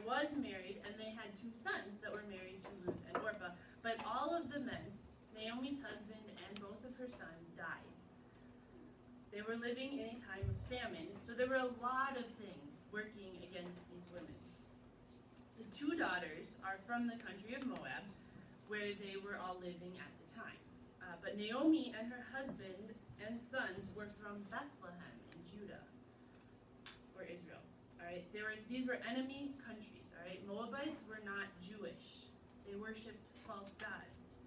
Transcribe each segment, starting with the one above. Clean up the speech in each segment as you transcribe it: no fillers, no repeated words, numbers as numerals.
was married, and they had 2 sons that were married to Ruth and Orpah. But all of the men, Naomi's husband and both of her sons, died. They were living in a time of famine, so there were a lot of things working against these women. The 2 daughters are from the country of Moab, where they were all living at the time. But Naomi and her husband and sons were from Bethlehem in Judah, or Israel. All right, these were enemy countries. All right, Moabites were not Jewish; they worshipped false gods.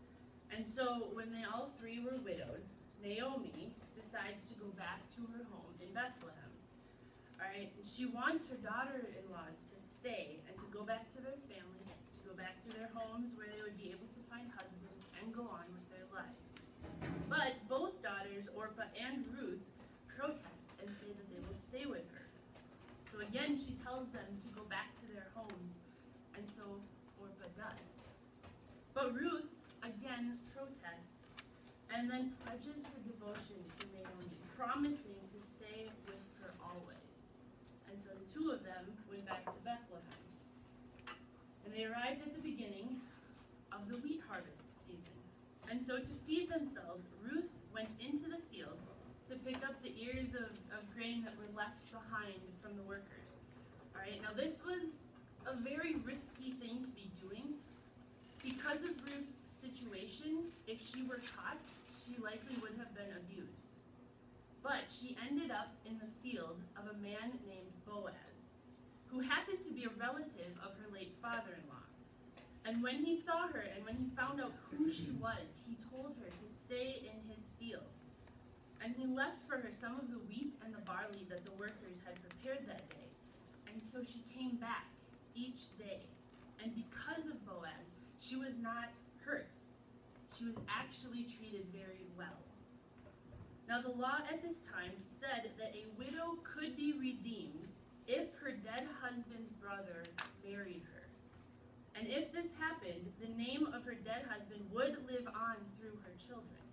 And so, when they all 3 were widowed, Naomi decides to go back to her home in Bethlehem. All right, and she wants her daughter-in-laws to stay and to go back to their families, to go back to their homes where they would be able to find husbands and go on with their lives. But both daughters, Orpah and Ruth, protest and say that they will stay with her. So again, she tells them to go back to their homes, and so Orpah does. But Ruth, again, protests and then pledges her devotion to Naomi, promising to stay with her always. And so the 2 of them went back to Bethlehem. And they arrived at the beginning of the wheat harvest season. And so to feed themselves, Ruth went into the fields to pick up the ears of grain that were left behind from the workers. All right, now this was a very risky thing to be doing. Because of Ruth's situation, if she were caught, she likely would have been abused. But she ended up in the field of a man named Boaz, who happened to be a relative of her late father-in-law. And when he saw her and when he found out who she was, he told her to stay in his field. And he left for her some of the wheat and the barley that the workers had prepared that day. And so she came back each day. And because of Boaz, she was not hurt. She was actually treated very well. Now the law at this time said that a widow could be redeemed if her dead husband's brother married her. And if this happened, the name of her dead husband would live on through her children.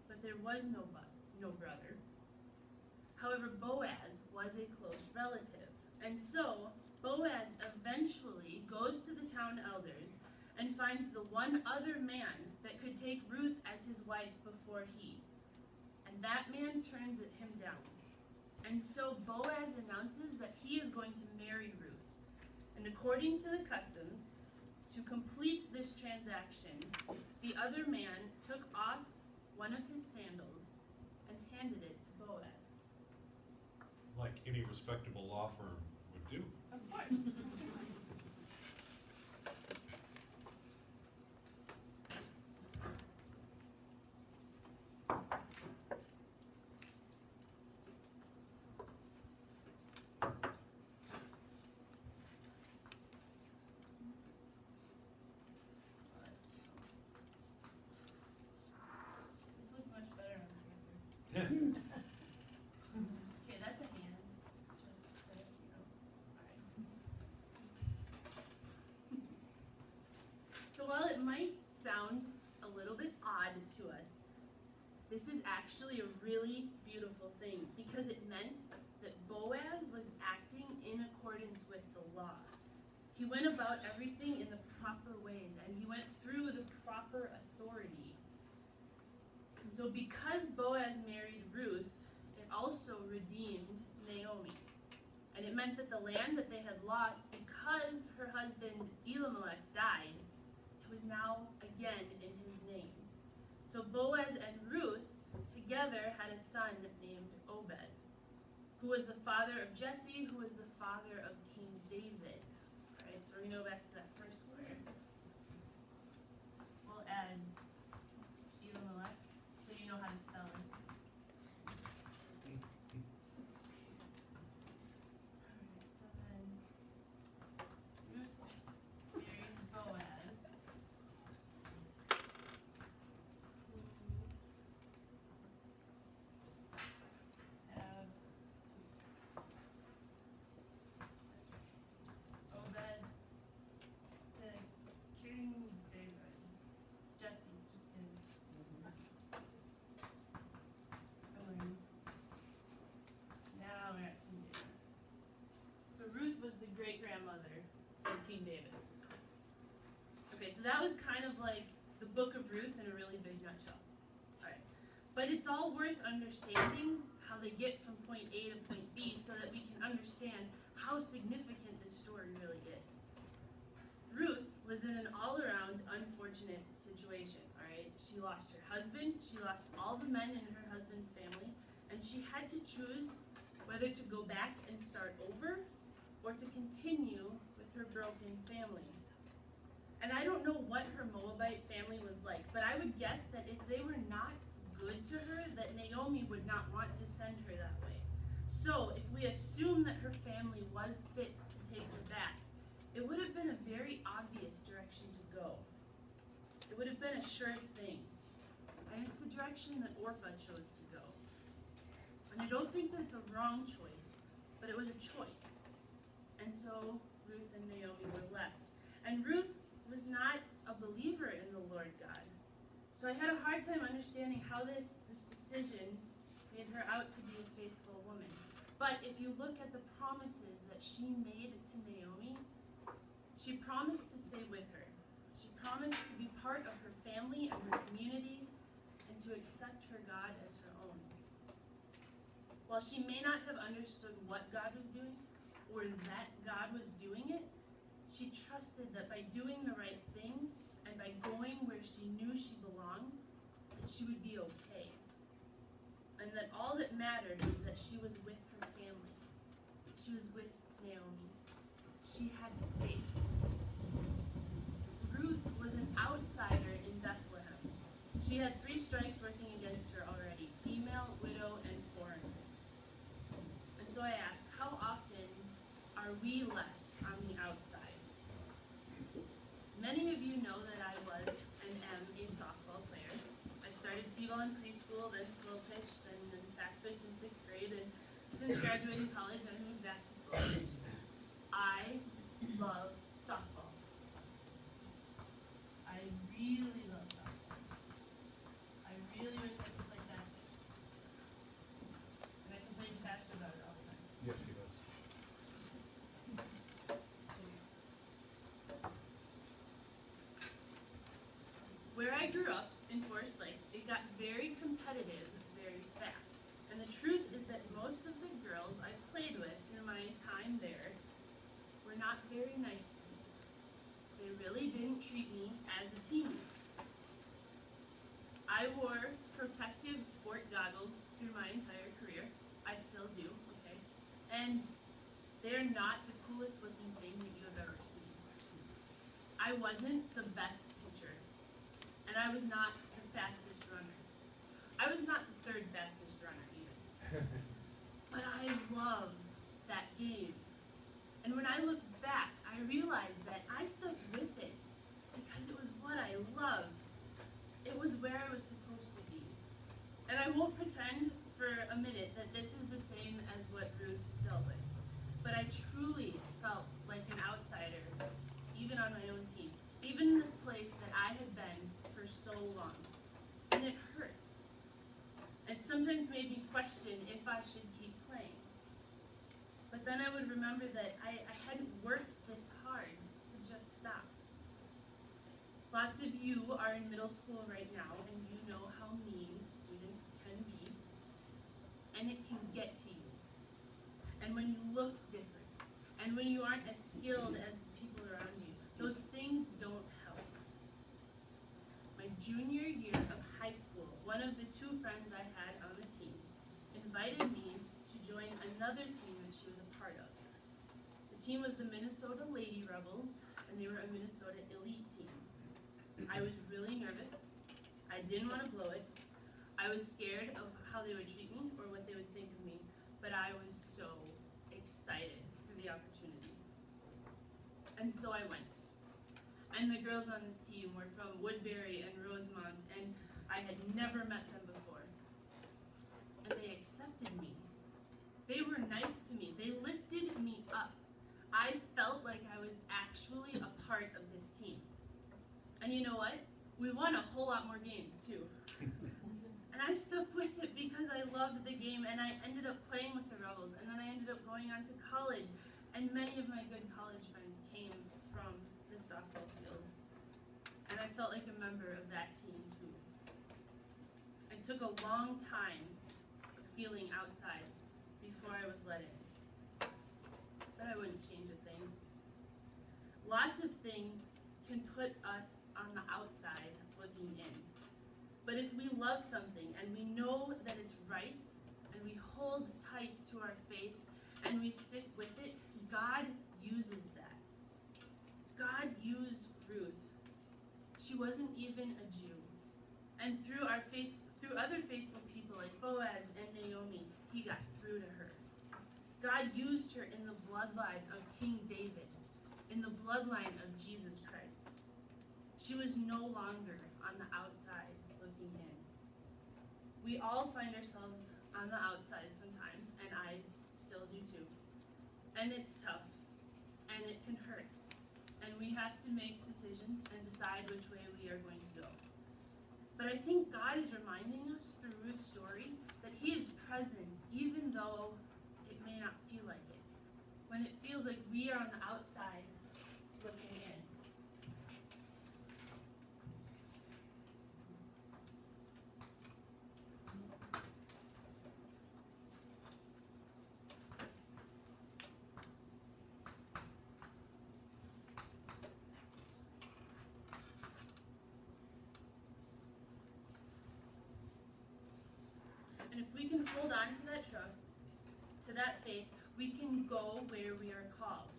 But there was no brother. However, Boaz was a close relative. And so Boaz eventually goes to the town elders and finds the one other man that could take Ruth as his wife before he. And that man turns him down. And so Boaz announces that he is going to marry Ruth. And according to the customs, to complete this transaction, the other man took off one of his sandals and handed it to Boaz. Like any respectable law firm would do. Of course. Okay, that's a hand. Just so you know. All right. So while it might sound a little bit odd to us, this is actually a really beautiful thing because it meant that Boaz was acting in accordance with the law. He went about everything in the proper ways, and he went through the proper authority. And so because Boaz married Ruth, it also redeemed Naomi. And it meant that the land that they had lost because her husband Elimelech died, it was now again in his name. So Boaz and Ruth together had a son named Obed, who was the father of Jesse, who was the father of King David. All right, so we're going to go back to that first word. We'll add Elimelech, so you know how to spell it. Ruth was the great-grandmother King David. Okay, so that was kind of like the book of Ruth in a really big nutshell. All right, but it's all worth understanding how they get from point A to point B so that we can understand how significant this story really is. Ruth was in an all-around unfortunate situation, all right? She lost her husband, she lost all the men in her husband's family, and she had to choose whether to go back and start over or to continue with her broken family. And I don't know what her Moabite family was like, but I would guess that if they were not good to her, that Naomi would not want to send her that way. So if we assume that her family was fit to take her back, it would have been a very obvious direction to go. It would have been a sure thing. And it's the direction that Orpah chose to go. And I don't think that it's a wrong choice, but it was a choice. And so Ruth and Naomi were left. And Ruth was not a believer in the Lord God. So I had a hard time understanding how this decision made her out to be a faithful woman. But if you look at the promises that she made to Naomi, she promised to stay with her. She promised to be part of her family and her community and to accept her God as her own. While she may not have understood what God was doing or that God was doing it, she trusted that by doing the right thing and by going where she knew she belonged, that she would be okay. And that all that mattered was that she was with her family. She was with Naomi. She had faith. Ruth was an outsider in Bethlehem. She had 3 strikes working against her already: female, widow, and foreigner. And so I ask, how often are we left on the outside? Many of you know that I was and am a softball player. I started t-ball in preschool, then slow pitch, then fast pitch in 6th grade, and since graduating college, I moved back to slow pitch. I love softball. I really love softball. I really wish I could play fast pitch. And I complain to Pastor about it all the time. Yes, she does. Where I grew up in Forest Lake, it got very competitive very fast. And the truth is that most of the girls I played with in my time there were not very nice to me. They really didn't treat me as a teammate. I wore protective sport goggles through my entire career. I still do, okay? And they're not the coolest looking thing that you have ever seen. I wasn't the best pitcher. And I was not the fastest runner. I was not the 3rd fastest runner even. But I loved that game. And when I look back, I realized that I stuck with it because it was what I loved. It was where I was supposed to be. And I won't pretend for a minute that this is the same as what Ruth dealt with. But I truly felt like an outsider, even on my own team. Even in this place that I had been for so long. And it hurt. It sometimes made me question if I should keep playing. But then I would remember that I hadn't worked this hard to just stop. Lots of you are in middle school right now, and you know how mean students can be. And it can get to you. And when you look different, and when you aren't as skilled as the people around you, those things don't help. My junior year of high school, one of the 2 friends I had on the team invited me to join another team that she was a part of. The team was the Minnesota Lady Rebels, and they were a Minnesota elite team. I was really nervous. I didn't want to blow it. I was scared of how they would treat me or what they would think of me, but I was so excited for the opportunity. And so I went. And the girls on this team were from Woodbury and Rosemont, and I had never met them before. And they accepted me. They were nice to me. They lifted me up. I felt like I was actually a part of this team. And you know what? We won a whole lot more games, too. And I stuck with it because I loved the game, and I ended up playing with the Rebels, and then I ended up going on to college, and many of my good college friends came from the softball field, and I felt like a member of that team too. It took a long time of feeling outside before I was let in, but I wouldn't change a thing. Lots of things can put us on the outside looking in. But if we love something and we know that it's right, and we hold tight to our faith, and we stick with it, God uses that. God used Ruth. She wasn't even a Jew. And through other faithful people like Boaz and Naomi, he got through to her. God used her in the bloodline of King David, in the bloodline of Jesus Christ. She was no longer on the outside looking in. We all find ourselves on the outside sometimes, and I still do too. And it's tough, and it can hurt. And we have to make decisions and decide which way we are going to go. But I think God is reminding us through Ruth's story that he is present even though it may not feel like it. When it feels like we are on the outside looking in. And if we can hold on to that trust, to that faith, we can go where we are called.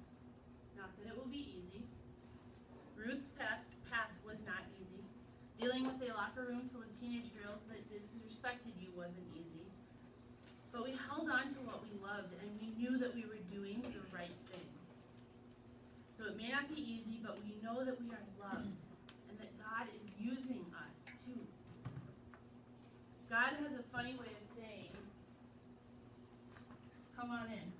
Not that it will be easy. Ruth's path was not easy. Dealing with a locker room full of teenage girls that disrespected you wasn't easy. But we held on to what we loved, and we knew that we were doing the right thing. So it may not be easy, but we know that we are loved, and that God is using us too. God has a funny way of saying, come on in.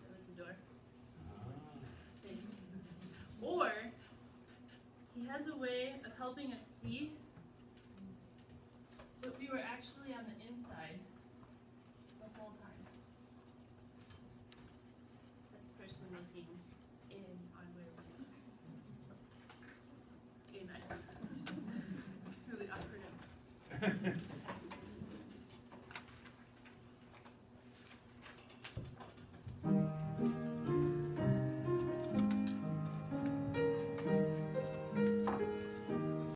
So that's the door. Thank you. Or, he has a way of helping us see that we were actually on the inside the whole time. That's person looking in on where we are. Amen. Really awkward.